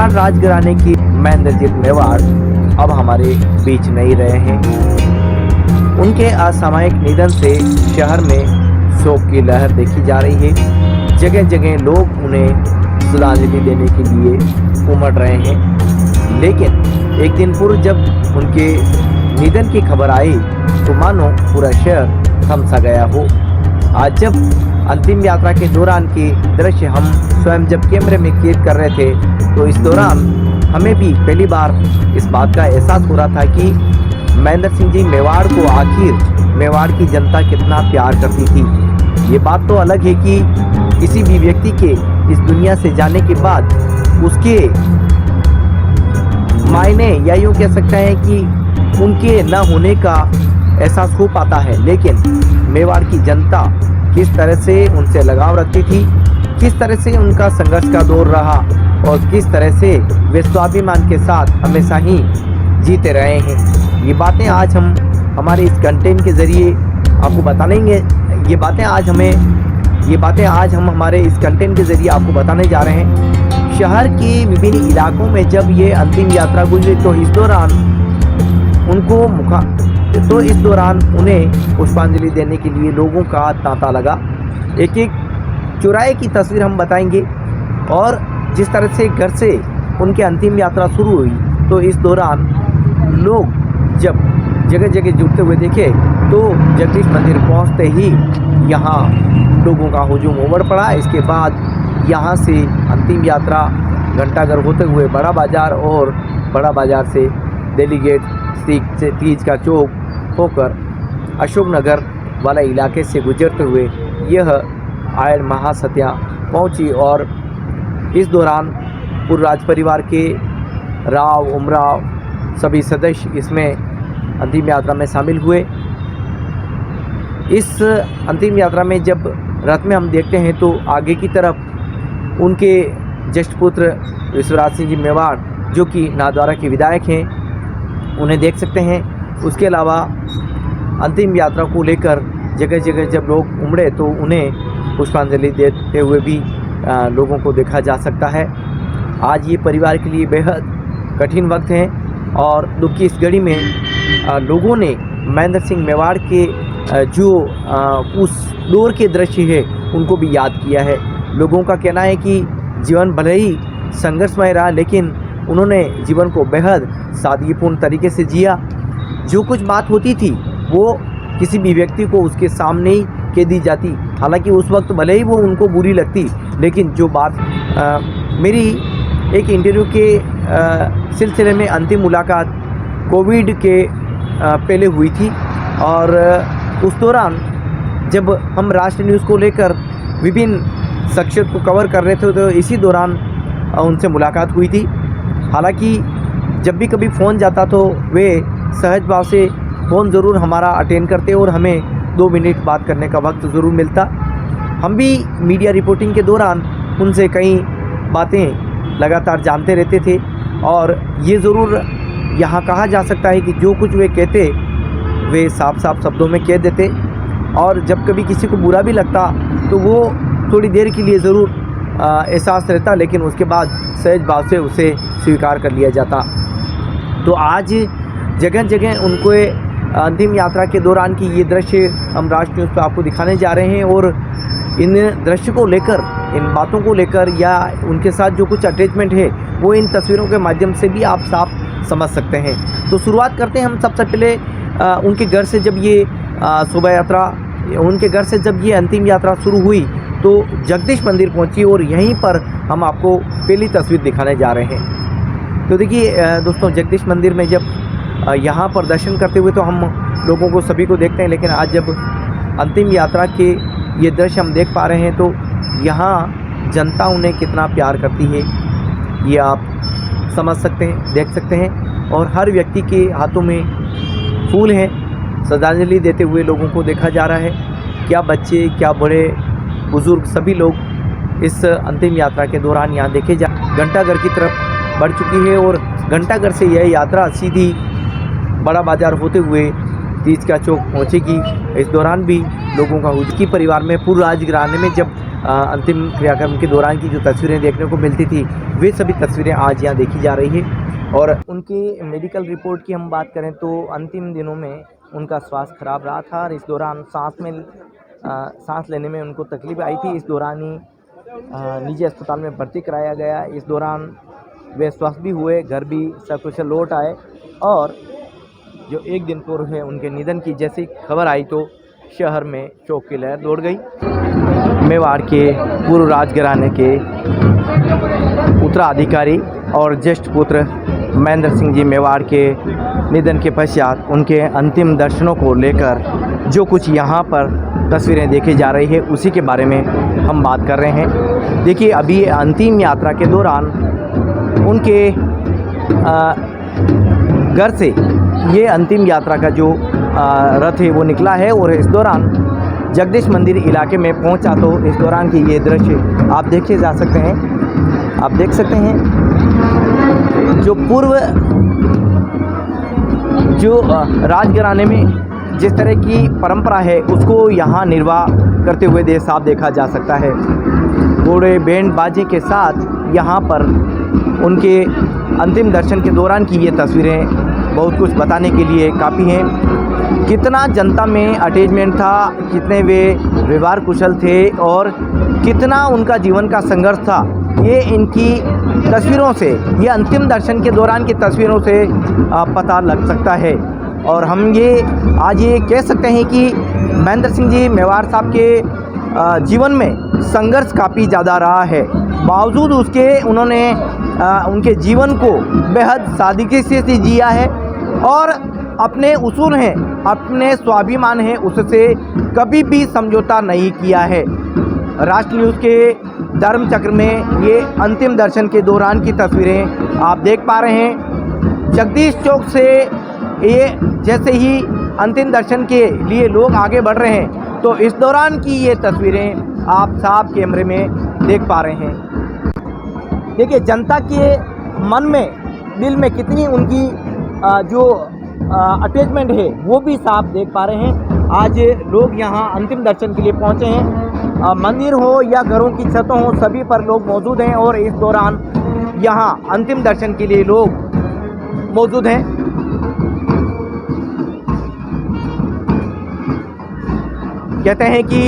मेवाड़ राजघराने की महेंद्रजीत मेवाड़ अब हमारे बीच नहीं रहे हैं। उनके असामयिक निधन से शहर में शोक की लहर देखी जा रही है। जगह जगह लोग उन्हें श्रद्धांजलि देने के लिए उमड़ रहे हैं। लेकिन एक दिन पूर्व जब उनके निधन की खबर आई तो मानो पूरा शहर थम सा गया हो। आज जब अंतिम यात्रा के दौरान के दृश्य हम स्वयं जब कैमरे में कैद कर रहे थे तो इस दौरान हमें भी पहली बार इस बात का एहसास हो रहा था कि महेंद्र सिंह जी मेवाड़ को आखिर मेवाड़ की जनता कितना प्यार करती थी। ये बात तो अलग है कि किसी भी व्यक्ति के इस दुनिया से जाने के बाद उसके मायने या यूँ कह सकते हैं कि उनके न होने का एहसास हो पाता है। लेकिन मेवाड़ की जनता किस तरह से उनसे लगाव रखती थी, किस तरह से उनका संघर्ष का दौर रहा और किस तरह से वे स्वाभिमान के साथ हमेशा ही जीते रहे हैं, ये बातें आज हम हमारे इस कंटेंट के ज़रिए आपको बताएंगे। ये बातें आज हम हमारे इस कंटेंट के ज़रिए आपको बताने जा रहे हैं। शहर के विभिन्न इलाकों में जब ये अंतिम यात्रा गुजरी तो इस दौरान उन्हें पुष्पांजलि देने के लिए लोगों का तांता लगा। एक एक चौराहे की तस्वीर हम बताएंगे और जिस तरह से घर से उनकी अंतिम यात्रा शुरू हुई तो इस दौरान लोग जब जगह जगह जुटते हुए देखे तो जगदीश मंदिर पहुंचते ही यहाँ लोगों का हुजूम उमड़ पड़ा। इसके बाद यहाँ से अंतिम यात्रा घंटाघर होते हुए बड़ा बाज़ार और बड़ा बाज़ार से दिल्ली गेट से तीज का चौक होकर अशोकनगर वाला इलाके से गुजरते हुए यह आयड महासत्या पहुंची। और इस दौरान पूर्व राज परिवार के राव उमराव सभी सदस्य इसमें अंतिम यात्रा में शामिल हुए। इस अंतिम यात्रा में जब रथ में हम देखते हैं तो आगे की तरफ उनके ज्येष्ठ पुत्र विश्वराज सिंह जी मेवाड़ जो कि नाथद्वारा के विधायक हैं उन्हें देख सकते हैं। उसके अलावा अंतिम यात्रा को लेकर जगह जगह जब लोग उमड़े तो उन्हें पुष्पांजलि देते हुए भी लोगों को देखा जा सकता है। आज ये परिवार के लिए बेहद कठिन वक्त है और दुख की इस घड़ी में लोगों ने महेंद्र सिंह मेवाड़ के जो उस दौर के दृश्य है उनको भी याद किया है। लोगों का कहना है कि जीवन भले ही संघर्षमय रहा लेकिन उन्होंने जीवन को बेहद सादगीपूर्ण तरीके से जिया। जो कुछ बात होती थी वो किसी भी व्यक्ति को उसके सामने ही कह दी जाती। हालांकि उस वक्त भले ही वो उनको बुरी लगती लेकिन जो बात मेरी एक इंटरव्यू के सिलसिले में अंतिम मुलाकात कोविड के पहले हुई थी और उस दौरान जब हम राष्ट्र न्यूज़ को लेकर विभिन्न शख्सियत को कवर कर रहे थे तो इसी दौरान उनसे मुलाकात हुई थी। हालांकि जब भी कभी फ़ोन जाता तो वे सहज भाव से फ़ोन ज़रूर हमारा अटेंड करते और हमें 2 मिनट बात करने का वक्त ज़रूर मिलता। हम भी मीडिया रिपोर्टिंग के दौरान उनसे कई बातें लगातार जानते रहते थे और ये ज़रूर यहाँ कहा जा सकता है कि जो कुछ वे कहते वे साफ साफ शब्दों में कह देते और जब कभी किसी को बुरा भी लगता तो वो थोड़ी देर के लिए ज़रूर एहसास रहता लेकिन उसके बाद सहज भाव से उसे स्वीकार कर लिया जाता। तो आज जगह जगह उनको अंतिम यात्रा के दौरान की ये दृश्य हम राष्ट्र न्यूज़ पर आपको दिखाने जा रहे हैं और इन दृश्य को लेकर इन बातों को लेकर या उनके साथ जो कुछ अटैचमेंट है वो इन तस्वीरों के माध्यम से भी आप साफ समझ सकते हैं। तो शुरुआत करते हैं हम सबसे पहले उनके घर से जब ये शोभा यात्रा उनके घर से जब ये अंतिम यात्रा शुरू हुई तो जगदीश मंदिर पहुंची और यहीं पर हम आपको पहली तस्वीर दिखाने जा रहे हैं। तो देखिए दोस्तों जगदीश मंदिर में जब यहाँ पर दर्शन करते हुए तो हम लोगों को सभी को देखते हैं लेकिन आज जब अंतिम यात्रा के ये दृश्य हम देख पा रहे हैं तो यहाँ जनता उन्हें कितना प्यार करती है ये आप समझ सकते हैं, देख सकते हैं। और हर व्यक्ति के हाथों में फूल हैं, श्रद्धांजलि देते हुए लोगों को देखा जा रहा है। क्या बच्चे क्या बड़े बुज़ुर्ग सभी लोग इस अंतिम यात्रा के दौरान यहाँ देखे जा घंटाघर की तरफ बढ़ चुकी है और घंटाघर से यह यात्रा सीधी बड़ा बाज़ार होते हुए तीज का चौक पहुँचेगी। इस दौरान भी लोगों का हुजूम परिवार में पूर्व राजघराने में जब अंतिम क्रियाक्रम के दौरान की जो तस्वीरें देखने को मिलती थी, वे सभी तस्वीरें आज यहाँ देखी जा रही है। और उनकी मेडिकल रिपोर्ट की हम बात करें तो अंतिम दिनों में उनका स्वास्थ्य खराब रहा था और इस दौरान सांस लेने में उनको तकलीफ आई थी। इस दौरान ही निजी अस्पताल में भर्ती कराया गया। इस दौरान वे स्वस्थ भी हुए, घर भी सकुशल लौट आए। और जो एक दिन पूर्व है उनके निधन की जैसी खबर आई तो शहर में शोक की लहर दौड़ गई। मेवाड़ के पूर्व राजघराने के उत्तराधिकारी और ज्येष्ठ पुत्र महेंद्र सिंह जी मेवाड़ के निधन के पश्चात उनके अंतिम दर्शनों को लेकर जो कुछ यहाँ पर तस्वीरें देखी जा रही है उसी के बारे में हम बात कर रहे हैं। देखिए, अभी अंतिम यात्रा के दौरान उनके घर से ये अंतिम यात्रा का जो रथ है वो निकला है और इस दौरान जगदीश मंदिर इलाके में पहुंचा तो इस दौरान की ये दृश्य आप देखे जा सकते हैं। आप देख सकते हैं जो पूर्व जो राजघराने में जिस तरह की परंपरा है उसको यहाँ निर्वाह करते हुए देश साफ देखा जा सकता है। घोड़े बैंड बाजे के साथ यहाँ पर उनके अंतिम दर्शन के दौरान की ये तस्वीरें बहुत कुछ बताने के लिए काफ़ी हैं। कितना जनता में अटैचमेंट था, कितने वे व्यवहार कुशल थे और कितना उनका जीवन का संघर्ष था, ये इनकी तस्वीरों से, ये अंतिम दर्शन के दौरान की तस्वीरों से पता लग सकता है। और हम ये आज ये कह सकते हैं कि महेंद्र सिंह जी मेवाड़ साहब के जीवन में संघर्ष काफ़ी ज़्यादा रहा है। बावजूद उसके उन्होंने उनके जीवन को बेहद सादगी से जिया है और अपने उसूल हैं, अपने स्वाभिमान हैं, उससे कभी भी समझौता नहीं किया है। राष्ट्र न्यूज़ के धर्म चक्र में ये अंतिम दर्शन के दौरान की तस्वीरें आप देख पा रहे हैं। जगदीश चौक से ये जैसे ही अंतिम दर्शन के लिए लोग आगे बढ़ रहे हैं तो इस दौरान की ये तस्वीरें आप साफ कैमरे में देख पा रहे हैं। देखिए, जनता के मन में, दिल में कितनी उनकी जो अटैचमेंट है वो भी साफ देख पा रहे हैं। आज लोग यहाँ अंतिम दर्शन के लिए पहुँचे हैं। मंदिर हो या घरों की छतों हो, सभी पर लोग मौजूद हैं और इस दौरान यहाँ अंतिम दर्शन के लिए लोग मौजूद हैं। कहते हैं कि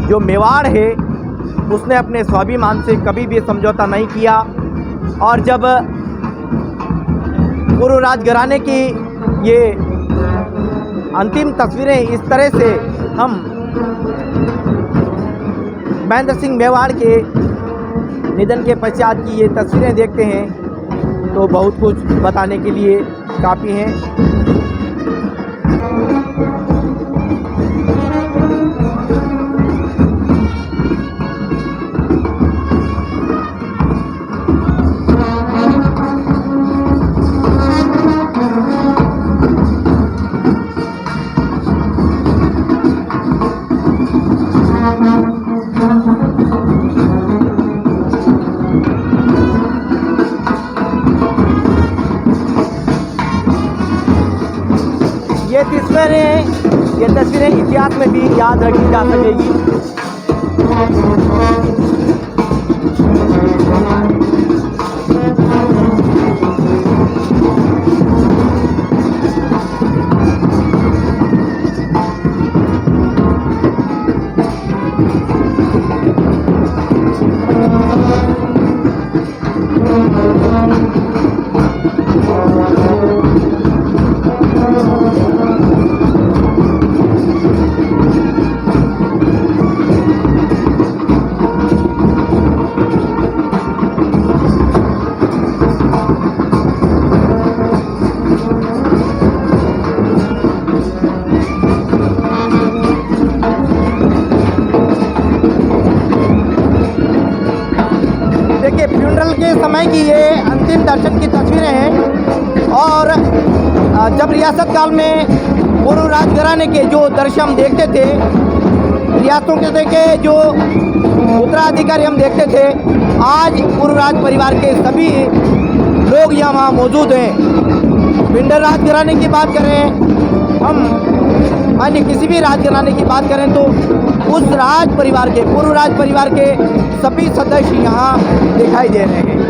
जो मेवाड़ है उसने अपने स्वाभिमान से कभी भी समझौता नहीं किया और जब पूर्व राजघराने की ये अंतिम तस्वीरें इस तरह से हम महेंद्र सिंह मेवाड़ के निधन के पश्चात की ये तस्वीरें देखते हैं तो बहुत कुछ बताने के लिए काफ़ी हैं। ये तस्वीरें इतिहास में भी याद रखी जा सकेगी। समय की ये अंतिम दर्शन की तस्वीरें हैं और जब रियासत काल में पूर्व राजघराने के जो दृश्य हम देखते थे, रियासतों के जो उत्तराधिकारी हम देखते थे, आज पूर्व राज परिवार के सभी लोग यहाँ मौजूद हैं। भिंडर राजघराने की बात करें हम, मान्य किसी भी राजघराने की बात करें तो उस राज परिवार के, पूर्व राज परिवार के सभी सदस्य यहाँ दिखाई दे रहे हैं।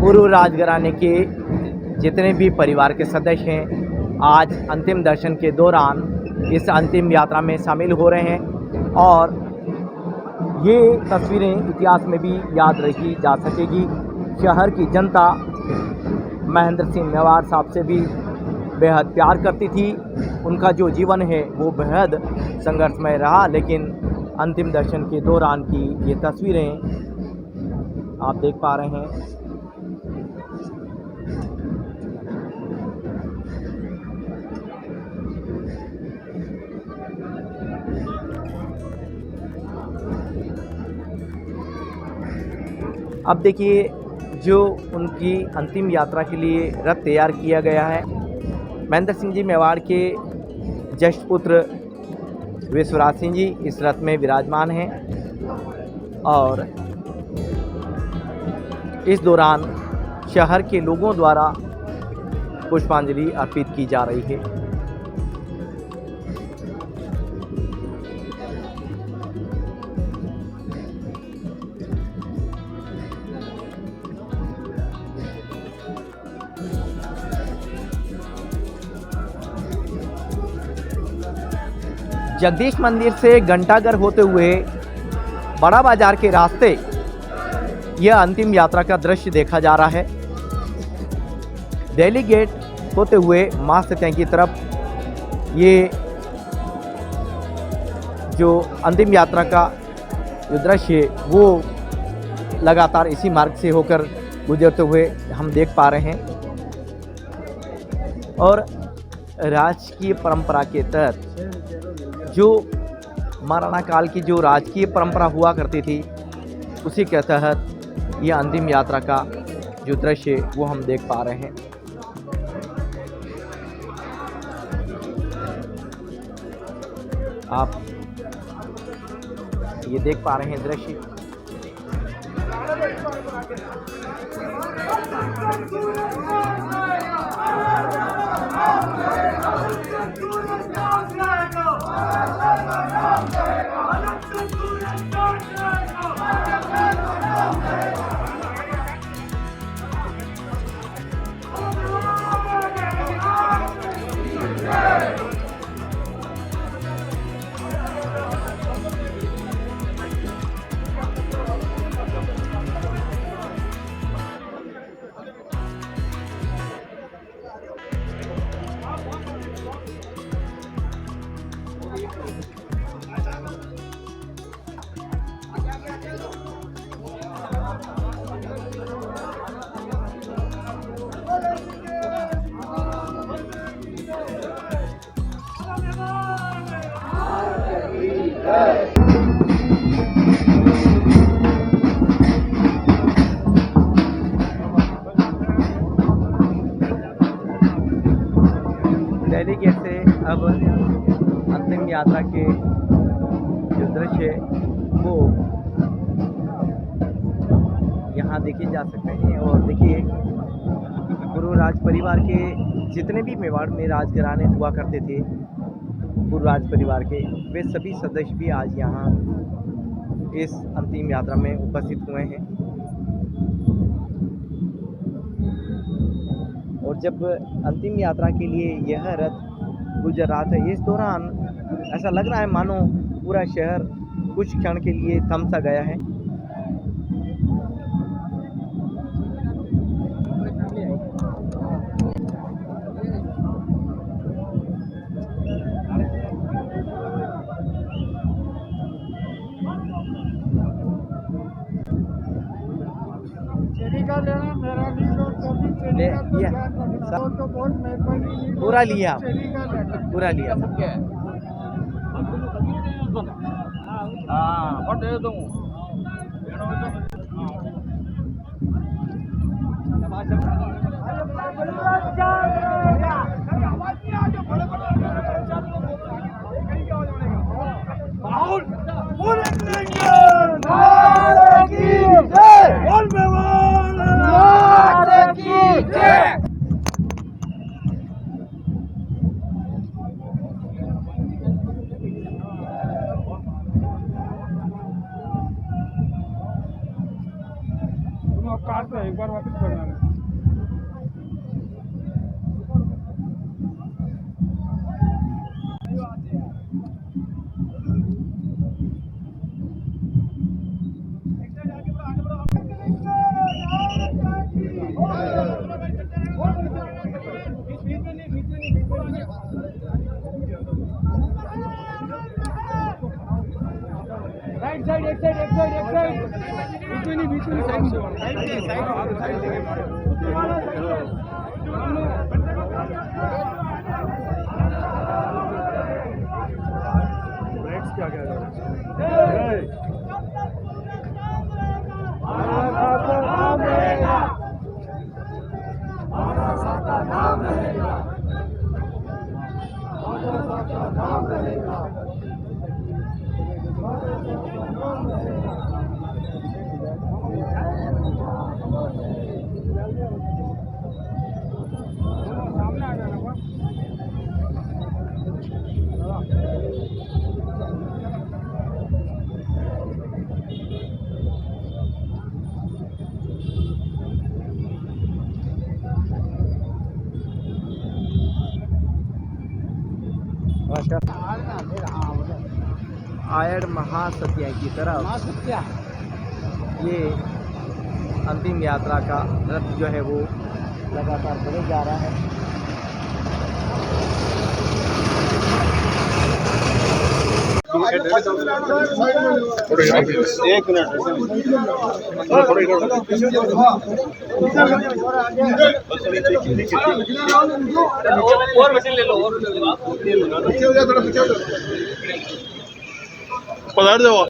पूर्व राजघराने के जितने भी परिवार के सदस्य हैं आज अंतिम दर्शन के दौरान इस अंतिम यात्रा में शामिल हो रहे हैं और ये तस्वीरें इतिहास में भी याद रखी जा सकेगी। शहर की जनता महेंद्र सिंह मेवाड़ साहब से भी बेहद प्यार करती थी। उनका जो जीवन है वो बेहद संघर्षमय रहा, लेकिन अंतिम दर्शन के दौरान की ये तस्वीरें आप देख पा रहे हैं। अब देखिए जो उनकी अंतिम यात्रा के लिए रथ तैयार किया गया है। महेंद्र सिंह जी मेवाड़ के ज्येष्ठ पुत्र विश्वराज सिंह जी इस रथ में विराजमान हैं और इस दौरान शहर के लोगों द्वारा पुष्पांजलि अर्पित की जा रही है। जगदीश मंदिर से घंटाघर होते हुए बड़ा बाजार के रास्ते यह अंतिम यात्रा का दृश्य देखा जा रहा है। दिल्ली गेट होते हुए मां सत्या की तरफ ये जो अंतिम यात्रा का जो दृश्य वो लगातार इसी मार्ग से होकर गुजरते हुए हम देख पा रहे हैं और राजकीय परंपरा के तहत जो महाराणा काल की जो राजकीय परंपरा हुआ करती थी उसी के तहत यह अंतिम यात्रा का जो दृश्य वो हम देख पा रहे हैं। आप ये देख पा रहे हैं दृश्य। दिल्ली गेट से अब अंतिम यात्रा के जो दृश्य वो यहाँ देखे जा सकते हैं। और देखिए पूर्व राज परिवार के जितने भी मेवाड़ में राजघराने हुआ करते थे, पूर्व राज परिवार के, वे सभी सदस्य भी आज यहाँ इस अंतिम यात्रा में उपस्थित हुए हैं। और जब अंतिम यात्रा के लिए यह रथ गुजर रहा था, इस दौरान ऐसा लग रहा है मानो पूरा शहर कुछ क्षण के लिए थम सा गया है। लेना मेरा नहीं तो ले लिया तो बहुत मेहरबानी, पूरा लिया, पूरा लिया। एक बार वापस करना है। राइट साइड, एक साइड, एक साइड, एक साइड, बीच में साइड क्या आयड़ महासत्या की तरफ ये अंतिम यात्रा का रथ जो है वो लगातार बढ़े जा रहा है। एक मिनट और मशीन ले लो और पधार जाओ।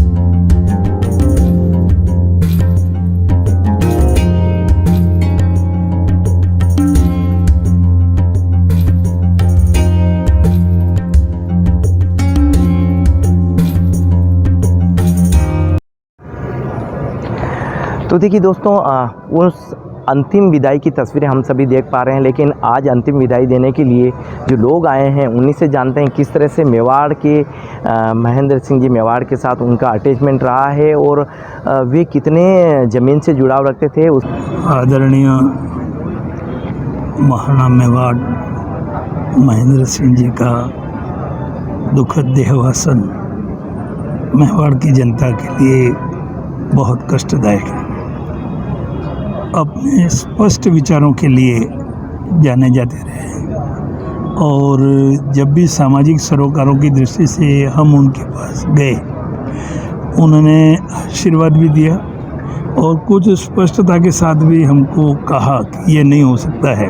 तो देखिए दोस्तों, उस अंतिम विदाई की तस्वीरें हम सभी देख पा रहे हैं, लेकिन आज अंतिम विदाई देने के लिए जो लोग आए हैं उन्हीं से जानते हैं किस तरह से मेवाड़ के महेंद्र सिंह जी मेवाड़ के साथ उनका अटैचमेंट रहा है और वे कितने ज़मीन से जुड़ाव रखते थे। उस आदरणीय महाराणा मेवाड़ महेंद्र सिंह जी का दुखद देहावसान मेवाड़ की जनता के लिए बहुत कष्टदायक है। अपने स्पष्ट विचारों के लिए जाने जाते रहे और जब भी सामाजिक सरोकारों की दृष्टि से हम उनके पास गए, उन्होंने आशीर्वाद भी दिया और कुछ स्पष्टता के साथ भी हमको कहा कि ये नहीं हो सकता है,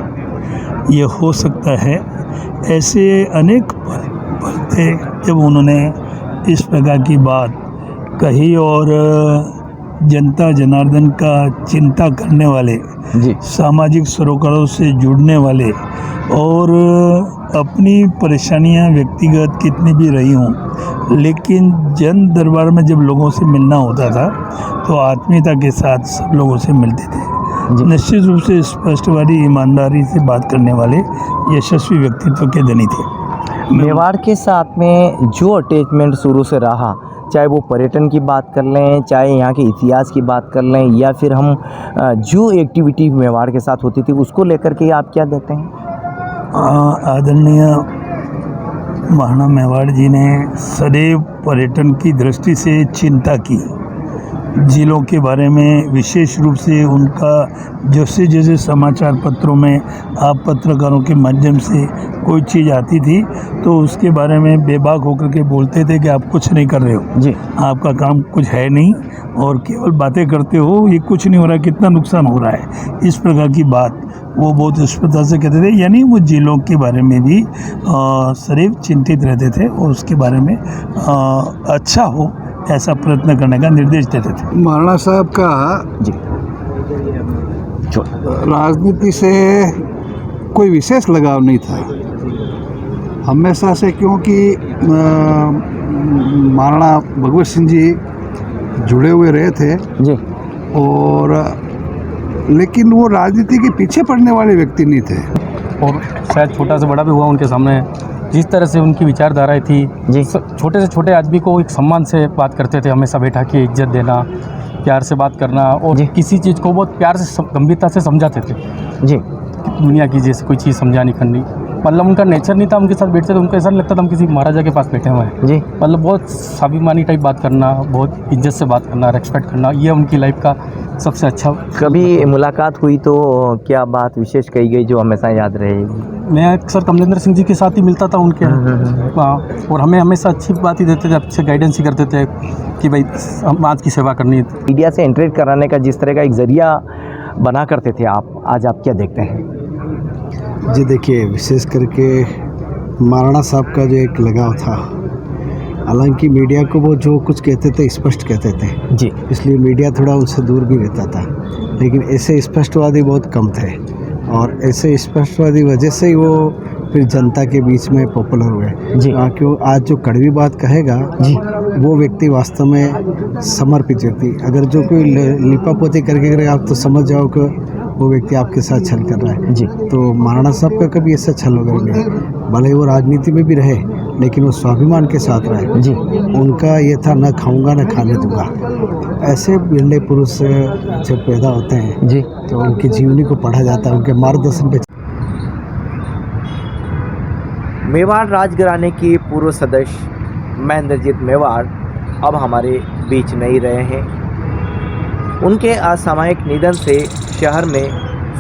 ये हो सकता है। ऐसे अनेक पल थे जब उन्होंने इस प्रकार की बात कही और जनता जनार्दन का चिंता करने वाले, सामाजिक सरोकारों से जुड़ने वाले और अपनी परेशानियां व्यक्तिगत कितनी भी रही हों, लेकिन जन दरबार में जब लोगों से मिलना होता था तो आत्मीयता के साथ सब लोगों से मिलते थे। निश्चित रूप से स्पष्टवादी, ईमानदारी से बात करने वाले यशस्वी व्यक्तित्व के धनी थे। मेवाड़ के साथ में जो अटैचमेंट शुरू से रहा, चाहे वो पर्यटन की बात कर लें, चाहे यहाँ के इतिहास की बात कर लें, या फिर हम जो एक्टिविटी मेवाड़ के साथ होती थी उसको लेकर के आप क्या देते हैं? आदरणीय महाराणा मेवाड़ जी ने सदैव पर्यटन की दृष्टि से चिंता की। जिलों के बारे में विशेष रूप से उनका जैसे जैसे समाचार पत्रों में आप पत्रकारों के माध्यम से कोई चीज़ आती थी तो उसके बारे में बेबाक होकर के बोलते थे कि आप कुछ नहीं कर रहे हो जी, आपका काम कुछ है नहीं और केवल बातें करते हो, ये कुछ नहीं हो रहा है, कितना नुकसान हो रहा है, इस प्रकार की बात वो बहुत स्पष्टता से कहते थे। यानी वो जिलों के बारे में भी सदैव चिंतित रहते थे और उसके बारे में अच्छा हो ऐसा प्रयत्न करने का निर्देश देते थे। महाराणा साहब का जी, राजनीति से कोई विशेष लगाव नहीं था हमेशा से, क्योंकि महाराणा भगवत सिंह जी जुड़े हुए रहे थे जी, और लेकिन वो राजनीति के पीछे पड़ने वाले व्यक्ति नहीं थे। और शायद छोटा से बड़ा भी हुआ उनके सामने, जिस तरह से उनकी विचारधाराएं थी जी, छोटे से छोटे आदमी को एक सम्मान से बात करते थे, हमेशा बैठा के इज्जत देना, प्यार से बात करना और जी। किसी चीज़ को बहुत प्यार से गंभीरता से समझाते थे। जी, दुनिया की जैसे कोई चीज़ समझानी करनी, मतलब उनका नेचर नहीं था, उनके साथ बैठते थे उनको ऐसा नहीं लगता था हम किसी महाराजा के पास बैठे हुए हैं। जी, मतलब बहुत स्वाभिमानी टाइप बात करना, बहुत इज्जत से बात करना, रेस्पेक्ट करना, ये उनकी लाइफ का सबसे अच्छा। कभी मुलाकात हुई तो क्या बात विशेष कही गई जो हमेशा याद रहेगी? मैं अक्सर कमलेंद्र सिंह जी के साथ ही मिलता था उनके हाँ, और हमें हमेशा अच्छी बात ही देते थे, अच्छे गाइडेंस ही करते थे कि भाई समाज की सेवा करनी है। मीडिया से इंटरेक्ट कराने का जिस तरह का एक जरिया बना करते थे आप, आज आप क्या देखते हैं? जी देखिए, विशेष करके महाराणा साहब का जो एक लगाव था, हालांकि मीडिया को वो जो कुछ कहते थे स्पष्ट कहते थे जी, इसलिए मीडिया थोड़ा उनसे दूर भी रहता था, लेकिन ऐसे स्पष्टवादी बहुत कम थे और ऐसे स्पष्टवादी वजह से ही वो फिर जनता के बीच में पॉपुलर हुए जी। क्यों आज जो कड़वी बात कहेगा जी, वो व्यक्ति वास्तव में समर्पित व्यक्ति, अगर जो कोई लिपापोती करके करेगा आप तो समझ जाओ कि वो व्यक्ति आपके साथ छल कर रहा है जी, तो महाराणा साहब का कभी ऐसा छल वगैरह नहीं, भले ही वो राजनीति में भी रहे लेकिन वो स्वाभिमान के साथ रहे जी, उनका ये था न खाऊंगा न खाने दूंगा। ऐसे बिरले पुरुष जब पैदा होते हैं जी, तो उनकी जीवनी को पढ़ा जाता है, उनके मार्गदर्शन पे। मेवाड़ राजघराने के पूर्व सदस्य महेंद्रजीत मेवाड़ अब हमारे बीच नहीं रहे हैं। उनके असामयिक निधन से शहर में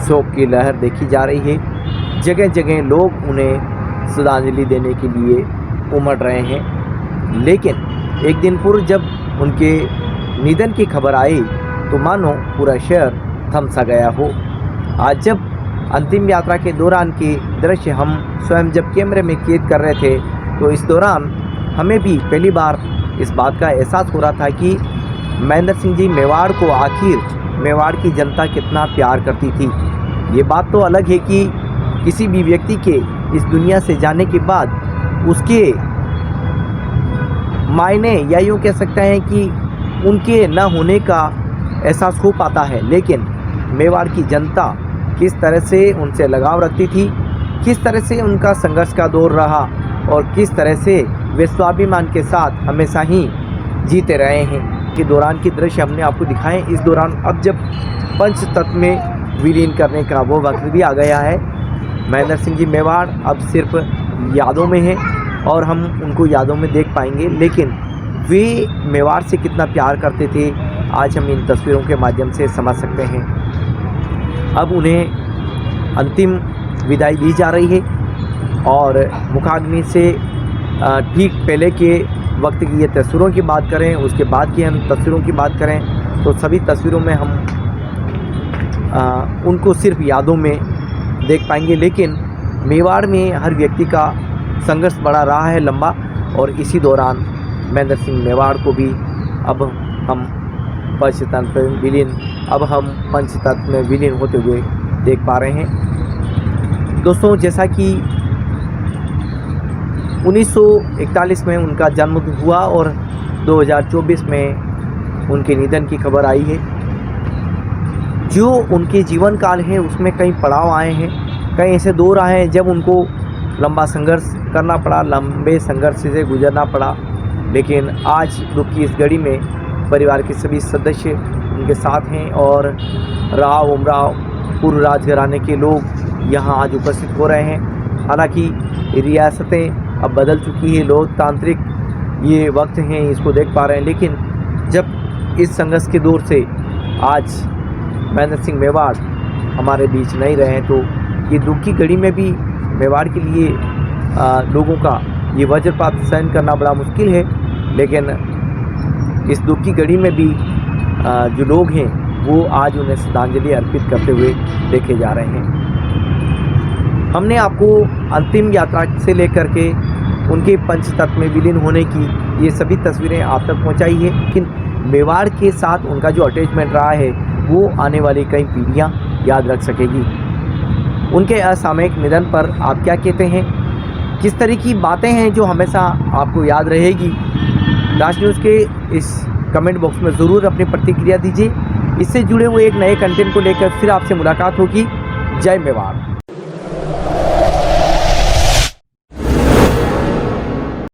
शोक की लहर देखी जा रही है। जगह जगह लोग उन्हें श्रद्धांजलि देने के लिए उमड़ रहे हैं, लेकिन एक दिन पूर्व जब उनके निधन की खबर आई तो मानो पूरा शहर थम सा गया हो। आज जब अंतिम यात्रा के दौरान के दृश्य हम स्वयं जब कैमरे में कैद कर रहे थे तो इस दौरान हमें भी पहली बार इस बात का एहसास हो रहा था कि महेंद्र सिंह जी मेवाड़ को आखिर मेवाड़ की जनता कितना प्यार करती थी। ये बात तो अलग है कि किसी भी व्यक्ति के इस दुनिया से जाने के बाद उसके मायने या यूँ कह सकते हैं कि उनके न होने का एहसास हो पाता है, लेकिन मेवाड़ की जनता किस तरह से उनसे लगाव रखती थी, किस तरह से उनका संघर्ष का दौर रहा और किस तरह से वे स्वाभिमान के साथ हमेशा ही जीते रहे हैं के दौरान की दृश्य हमने आपको दिखाए। इस दौरान अब जब पंच तत्व में विलीन करने का वो वक्त भी आ गया है। महेंद्र सिंह जी मेवाड़ अब सिर्फ यादों में हैं और हम उनको यादों में देख पाएंगे, लेकिन वे मेवाड़ से कितना प्यार करते थे आज हम इन तस्वीरों के माध्यम से समझ सकते हैं। अब उन्हें अंतिम विदाई दी जा रही है और मुखाग्नि से ठीक पहले के वक्त की ये तस्वीरों की बात करें, उसके बाद की हम तस्वीरों की बात करें तो सभी तस्वीरों में हम उनको सिर्फ यादों में देख पाएंगे, लेकिन मेवाड़ में हर व्यक्ति का संघर्ष बढ़ा रहा है लंबा और इसी दौरान महेंद्र सिंह मेवाड़ को भी अब हम पंचतत्व में विलीन होते हुए देख पा रहे हैं। दोस्तों, जैसा कि 1941 में उनका जन्म हुआ और 2024 में उनके निधन की खबर आई है। जो उनके जीवन काल है उसमें कई पड़ाव आए हैं, कई ऐसे दौर आए हैं जब उनको लंबा संघर्ष करना पड़ा, लंबे संघर्ष से गुजरना पड़ा। लेकिन आज दुख की इस घड़ी में परिवार के सभी सदस्य उनके साथ हैं और राव उमराव पूर्व राजघराने के लोग यहाँ आज उपस्थित हो रहे हैं। हालांकि रियासतें अब बदल चुकी है, लोकतांत्रिक ये वक्त हैं, इसको देख पा रहे हैं। लेकिन जब इस संघर्ष के दौर से आज महेंद्र सिंह मेवाड़ हमारे बीच नहीं रहे हैं, तो ये दुख की घड़ी में भी मेवाड़ के लिए लोगों का ये वज्रपात सहन करना बड़ा मुश्किल है। लेकिन इस दुख की घड़ी में भी जो लोग हैं वो आज उन्हें श्रद्धांजलि अर्पित करते हुए देखे जा रहे हैं। हमने आपको अंतिम यात्रा से लेकर के उनके पंचतत्व में विलीन होने की ये सभी तस्वीरें आप तक पहुंचाई है। लेकिन मेवाड़ के साथ उनका जो अटैचमेंट रहा है वो आने वाली कई पीढ़ियां याद रख सकेगी। उनके असामयिक निधन पर आप क्या कहते हैं? किस तरह की बातें हैं जो हमेशा आपको याद रहेगी? राज न्यूज़ के इस कमेंट बॉक्स में ज़रूर अपनी प्रतिक्रिया दीजिए। इससे जुड़े हुए एक नए कंटेंट को लेकर फिर आपसे मुलाकात होगी। जय मेवाड़।